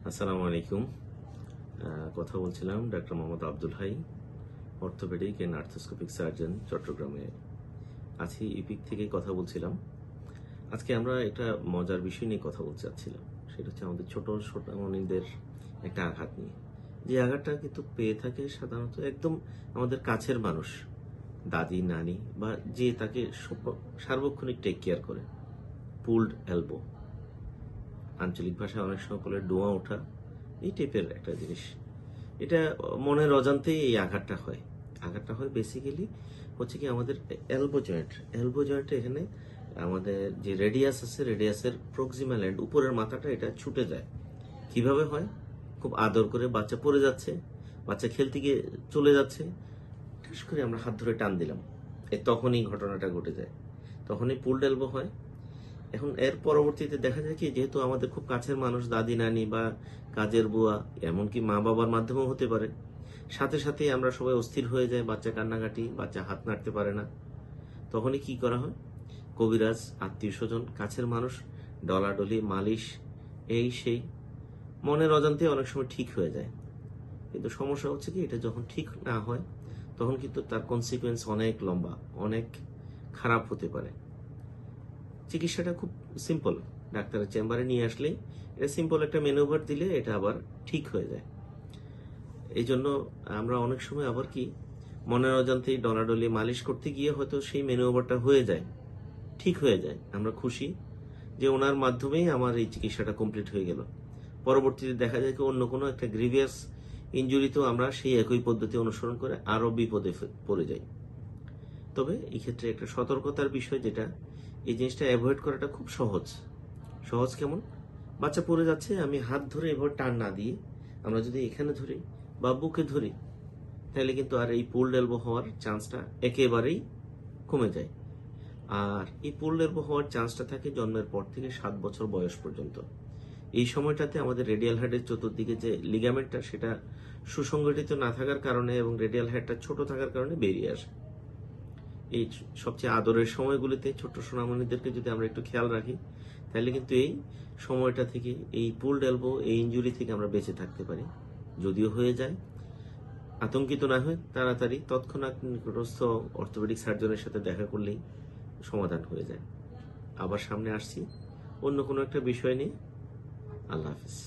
আসসালামু আলাইকুম। কথা বলছিলাম doctor Mohammad Abdul Hai, orthopaedic and arthroscopic surgeon, চট্টগ্রামে আছি। ইপিক থেকে কথা বলছিলাম। আজকে আমরা একটা মজার বিষয় নিয়ে কথা বলতে চাচ্ছিলাম। সেটা হচ্ছে আমাদের ছোট সোনামণিদের একটা আঘাত নিয়ে। যে আঘাতটা কিন্তু পেয়ে থাকে সাধারণত একদম আমাদের কাছের মানুষ, দাদি, নানি বা যে তাকে সার্বক্ষণিক টেক কেয়ার করে। পুলড এলবো, আঞ্চলিক ভাষায় অনেক সময় বলে ডোয়া ওঠা, এই টাইপের একটা জিনিস। এটা মনের অজান্তেই এই আঘাতটা হয়। আঘাতটা হয় বেসিক্যালি হচ্ছে কি আমাদের এলবো জয়েন্টে এখানে আমাদের যে রেডিয়াস আছে, রেডিয়াসের প্রক্সিমাল এন্ড উপরের মাথাটা এটা ছুটে যায়। কিভাবে হয়? খুব আদর করে বাচ্চা পড়ে যাচ্ছে, বাচ্চা খেলতে গিয়ে চলে যাচ্ছে, ঠাস করে আমরা হাত ধরে টান দিলাম, তখনই ঘটনাটা ঘটে যায়, তখনই পুলড এলবো হয়। এখন এর পরবর্তীতে দেখা যায় কি, যেহেতু আমাদের খুব কাছের মানুষ, দাদি, নানি বা কাজের বুয়া, এমনকি মা বাবার মাধ্যমেও হতে পারে, সাথে সাথে আমরা সবাই অস্থির হয়ে যায়, বাচ্চা কান্নাকাটি, বাচ্চা হাত নাড়তে পারে না। তখনই কি করা হয়? কবিরাজ, আত্মীয় স্বজন, কাছের মানুষ, ডলাডলি, মালিশ, এই সেই, মনের অজান্তে অনেক সময় ঠিক হয়ে যায়। কিন্তু সমস্যা হচ্ছে কি, এটা যখন ঠিক না হয় তখন কিন্তু তার কনসিকুয়েন্স অনেক লম্বা, অনেক খারাপ হতে পারে। চিকিৎসাটা খুব সিম্পল, ডাক্তারের চেম্বারে নিয়ে আসলেই এটা সিম্পল একটা ম্যানুভার দিলে এটা আবার ঠিক হয়ে যায়। এই জন্য আমরা অনেক সময় আবার কি, মনের অজান্তেই ডলাডলি মালিশ করতে গিয়ে হয়তো সেই ম্যানুভারটা হয়ে যায়, ঠিক হয়ে যায়। আমরা খুশি যে ওনার মাধ্যমেই আমার এই চিকিৎসাটা কমপ্লিট হয়ে গেল। পরবর্তীতে দেখা যায় কি অন্য কোনো একটা গ্রিভিয়াস ইনজুরিতেও আমরা সেই একই পদ্ধতি অনুসরণ করে আরো বিপদে পড়ে যাই। তবে এই ক্ষেত্রে একটা সতর্কতার বিষয়, যেটা এই জিনিসটা অ্যাভয়েড করাটা খুব সহজ। সহজ কেমন? বাচ্চা পড়ে যাচ্ছে, আমি হাত ধরে এভাবে টান না দিয়ে আমরা যদি এখানে ধরি বা বুকে ধরি, তাহলে কিন্তু আর এই পুলড এলবো হওয়ার চান্সটা একেবারেই কমে যায়। আর এই পুলড এলবো হওয়ার চান্সটা থাকে জন্মের পর থেকে 7 বছর বয়স পর্যন্ত। এই সময়টাতে আমাদের রেডিয়াল হেডের চতুর্দিকে যে লিগামেন্টটা, সেটা সুসংগঠিত না থাকার কারণে এবং রেডিয়াল হেডটা ছোট থাকার কারণে বেরিয়ে আসে। এই সবচেয়ে আদরের সময়গুলিতে ছোট্ট সোনামণিদেরকে যদি আমরা একটু খেয়াল রাখি, তাহলে কিন্তু এই সময়টা থেকে, এই পুলড এলবো, এই ইনজুরি থেকে আমরা বেঁচে থাকতে পারি। যদিও হয়ে যায়, আতঙ্কিত না হয়ে তাড়াতাড়ি তৎক্ষণাৎ নিকটস্থ অর্থোপেডিক সার্জনের সাথে দেখা করলেই সমাধান হয়ে যায়। আবার সামনে আসছি অন্য কোনো একটা বিষয় নিয়ে। আল্লাহ হাফিজ।